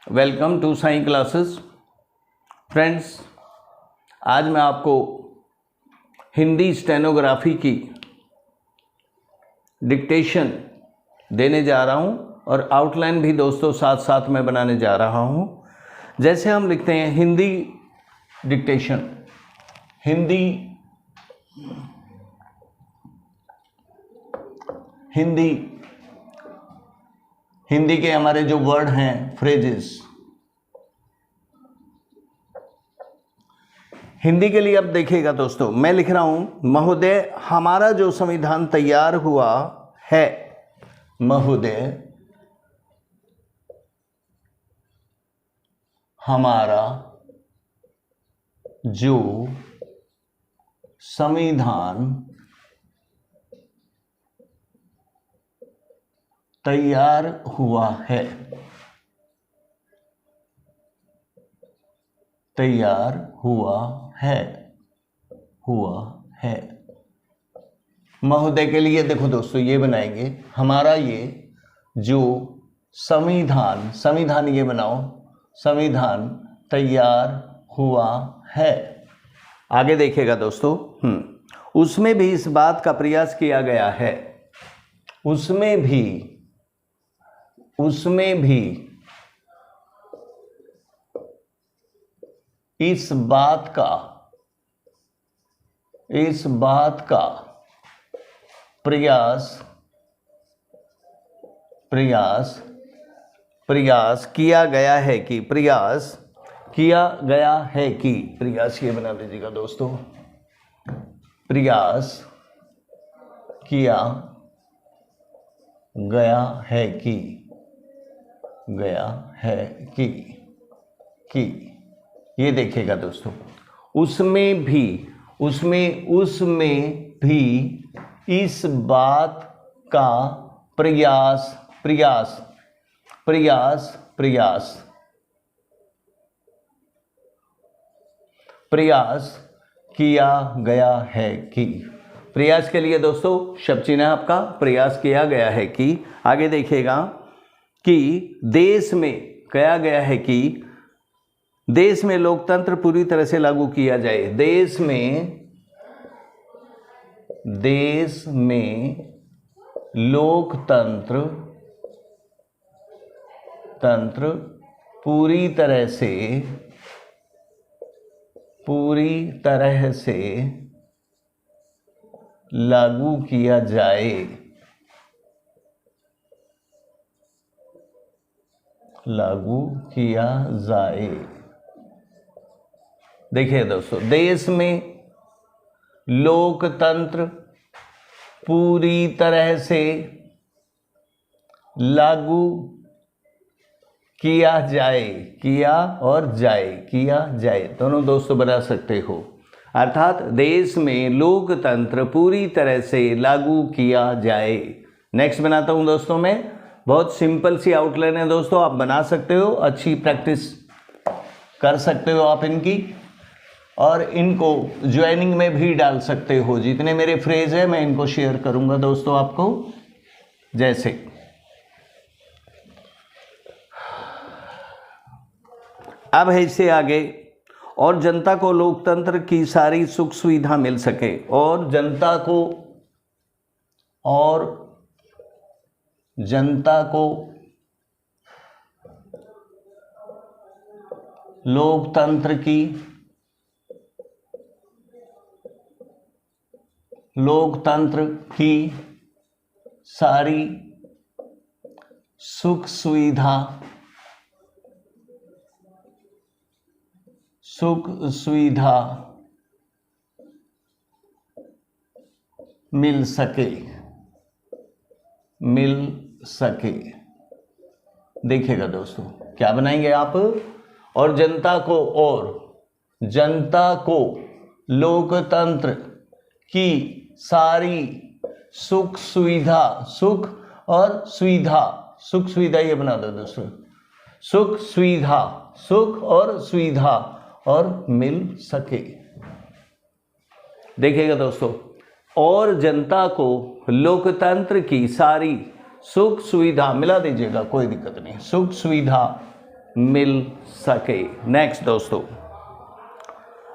Welcome to Sai classes. Friends, आज मैं आपको हिंदी स्टेनोग्राफी की डिक्टेशन देने जा रहा हूं और आउटलाइन भी दोस्तों साथ साथ में बनाने जा रहा हूं। जैसे हम लिखते हैं हिंदी डिक्टेशन, हिंदी के हमारे जो वर्ड हैं, फ्रेजेस, हिंदी के लिए अब देखिएगा दोस्तों, मैं लिख रहा हूं महोदय हमारा जो संविधान तैयार हुआ है, महोदय हमारा जो संविधान तैयार हुआ है, तैयार हुआ है। महोदय के लिए देखो दोस्तों ये बनाएंगे, हमारा ये जो संविधान ये बनाओ, संविधान तैयार हुआ है। आगे देखिएगा दोस्तों, उसमें भी इस बात का प्रयास किया गया है, उसमें भी इस बात का प्रयास किया गया है कि प्रयास ये बना लीजिएगा दोस्तों, प्रयास किया गया है कि ये देखिएगा दोस्तों, उसमें भी इस बात का प्रयास किया गया है कि, प्रयास के लिए दोस्तों शब्द चिन्ह है आपका, प्रयास किया गया है कि। आगे देखिएगा कि देश में कहा गया है कि देश में लोकतंत्र पूरी तरह से लागू किया जाए, देश में लोकतंत्र पूरी तरह से लागू किया जाए। देखिए दोस्तों, देश में लोकतंत्र पूरी तरह से लागू किया जाए, दोनों दोस्तों बना सकते हो। अर्थात देश में लोकतंत्र पूरी तरह से लागू किया जाए। नेक्स्ट बनाता हूं दोस्तों मैं, बहुत सिंपल सी आउटलाइन है दोस्तों, आप बना सकते हो, अच्छी प्रैक्टिस कर सकते हो आप इनकी, और इनको ज्वाइनिंग में भी डाल सकते हो। जितने मेरे फ्रेज है मैं इनको शेयर करूंगा दोस्तों आपको। जैसे अब है इससे आगे, और जनता को लोकतंत्र की सारी सुख सुविधा मिल सके, और जनता को लोकतंत्र की सारी सुख सुविधा मिल सके। देखिएगा दोस्तों क्या बनाएंगे आप, और जनता को लोकतंत्र की सारी सुख सुविधा ये बना दो दोस्तों, सुख और सुविधा और मिल सके। देखिएगा दोस्तों, और जनता को लोकतंत्र की सारी सुख सुविधा, मिला दीजिएगा कोई दिक्कत नहीं, सुख सुविधा मिल सके। नेक्स्ट दोस्तों,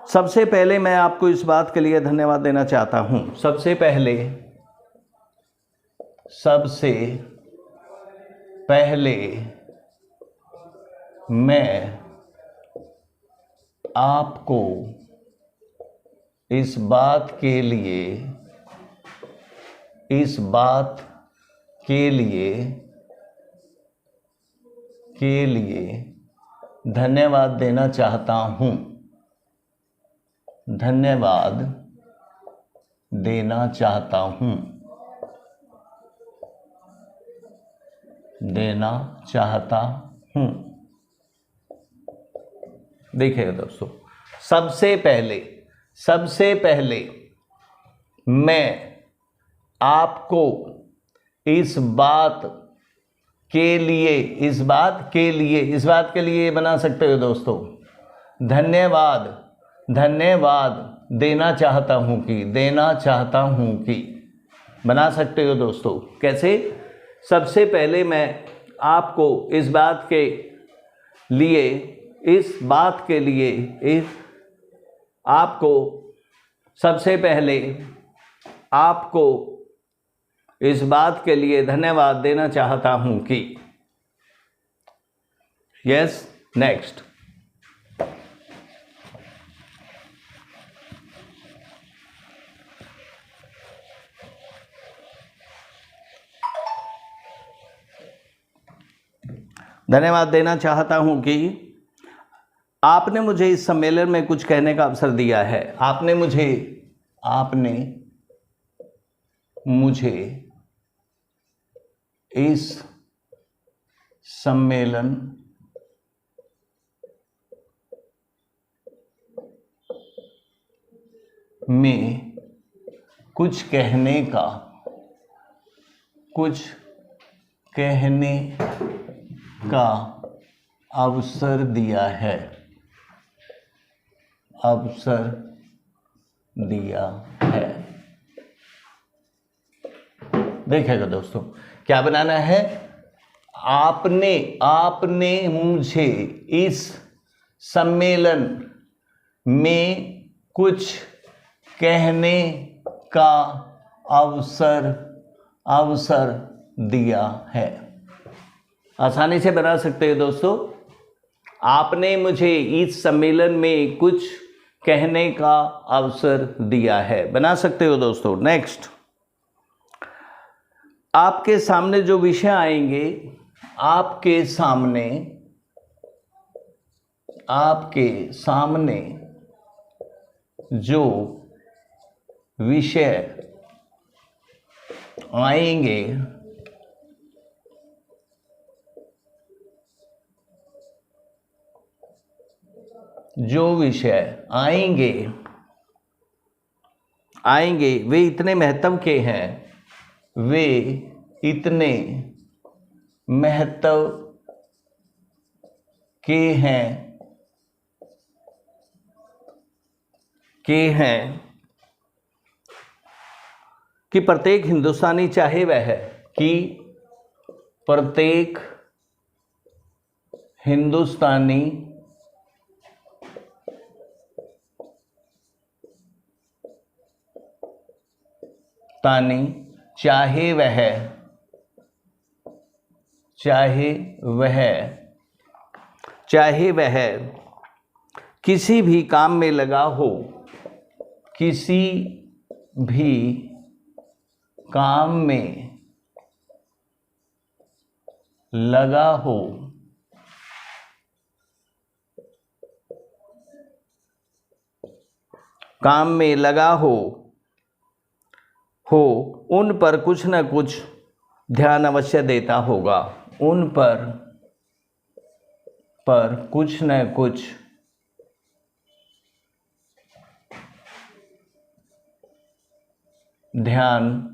सबसे पहले मैं आपको इस बात के लिए धन्यवाद देना चाहता हूं। सबसे पहले मैं आपको इस बात के लिए धन्यवाद देना चाहता हूं। देखिएगा दोस्तों, सबसे पहले मैं आपको इस बात के लिए बना सकते हो दोस्तों, धन्यवाद देना चाहता हूं कि बना सकते हो दोस्तों। कैसे? सबसे पहले मैं आपको इस बात के लिए सबसे पहले आपको इस बात के लिए धन्यवाद देना चाहता हूं कि। Yes, next. धन्यवाद देना चाहता हूं कि आपने मुझे इस सम्मेलन में कुछ कहने का अवसर दिया है। आपने मुझे इस सम्मेलन में कुछ कहने का अवसर दिया है। देखिएगा दोस्तों, क्या बनाना है? आपने मुझे इस सम्मेलन में कुछ कहने का अवसर दिया है। आसानी से बना सकते हो दोस्तों। आपने मुझे इस सम्मेलन में कुछ कहने का अवसर दिया है, बना सकते हो दोस्तों। नेक्स्ट, आपके सामने जो विषय आएंगे, आपके सामने जो विषय आएंगे, वे इतने महत्व के हैं, कि प्रत्येक हिंदुस्तानी चाहे वह चाहे वह किसी भी काम में लगा हो, उन पर कुछ न कुछ ध्यान अवश्य देता होगा। उन पर कुछ न कुछ ध्यान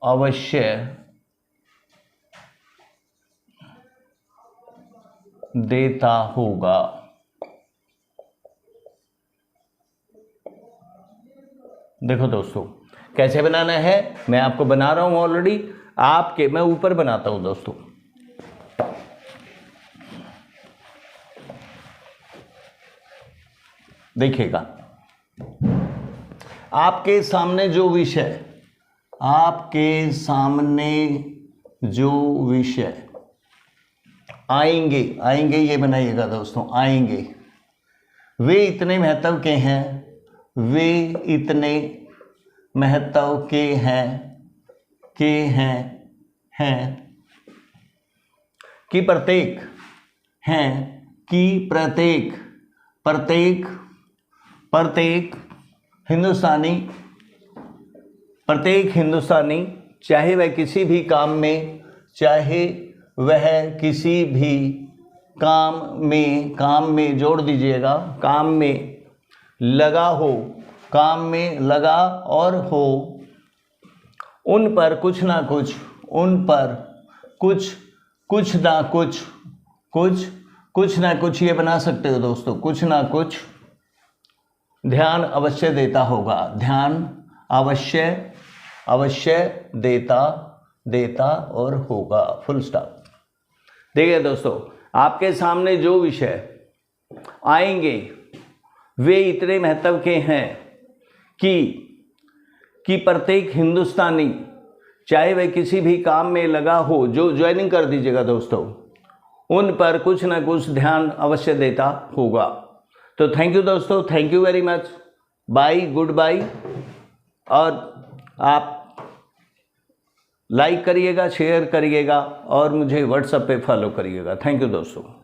अवश्य देता होगा। देखो दोस्तों, कैसे बनाना है मैं आपको बना रहा हूं ऑलरेडी। मैं ऊपर बनाता हूं दोस्तों। देखिएगा, आपके सामने जो विषय, आपके सामने जो विषय आएंगे, आएंगे ये बनाइएगा दोस्तों, आएंगे, वे इतने महत्व के हैं, वे इतने महत्व के हैं, कि प्रत्येक हैं, कि प्रत्येक हिंदुस्तानी चाहे वह किसी भी काम में, काम में जोड़ दीजिएगा, काम में लगा हो, काम में लगा और हो, उन पर कुछ ना कुछ ये बना सकते हो दोस्तों, कुछ ना कुछ ध्यान अवश्य देता होगा, ध्यान अवश्य देता और होगा, फुल स्टॉप। देखिए दोस्तों, आपके सामने जो विषय आएंगे वे इतने महत्व के हैं कि प्रत्येक हिंदुस्तानी चाहे वह किसी भी काम में लगा हो, जो ज्वाइनिंग कर दीजिएगा दोस्तों, उन पर कुछ ना कुछ ध्यान अवश्य देता होगा। तो थैंक यू दोस्तों, thank you very much, bye, good bye. और आप लाइक करिएगा, शेयर करिएगा और मुझे व्हाट्सएप पे फॉलो करिएगा। थैंक यू दोस्तों।